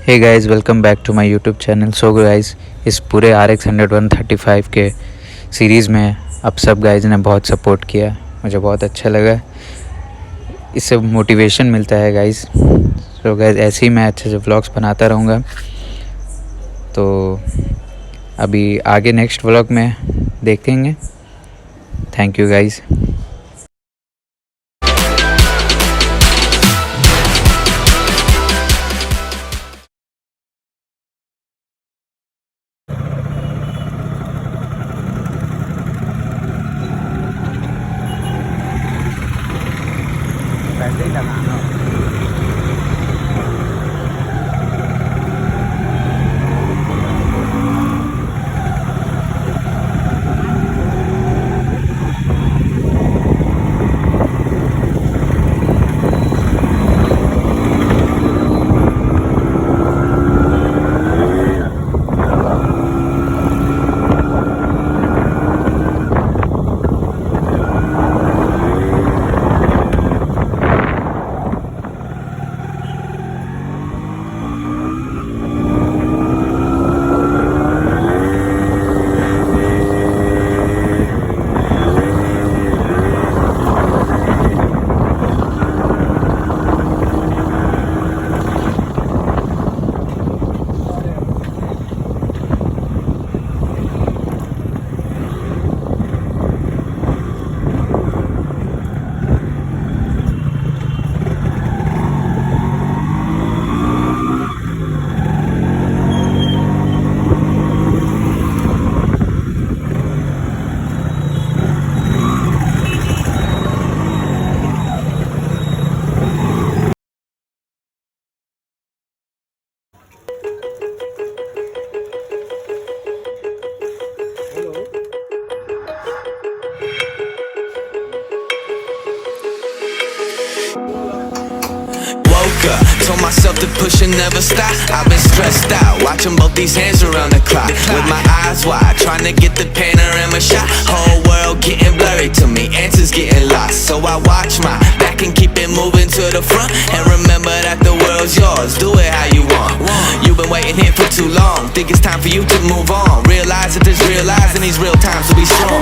Hey guys, welcome back to my YouTube channel. So guys, इस पूरे RX 100 135 के series में आप सब गाइस ने बहुत सपोर्ट किया, मुझे बहुत अच्छा लगा। इससे मोटिवेशन मिलता है गाइस। सो गाइस, ऐसे ही मैं अच्छे से व्लॉग्स बनाता रहूँगा। तो अभी आगे नेक्स्ट व्लॉग में देखेंगे। Thank you guys. पैसे ही लगाना। Told myself to push and never stop. I've been stressed out, watching both these hands around the clock. With my eyes wide, trying to get the panorama shot. Whole world getting blurry to me, answers getting lost. So I watch my back and keep it moving to the front. And remember that the world's yours, do it how you want. You've been waiting here for too long, think it's time for you to move on. Realize that there's real lies in these real times to be strong.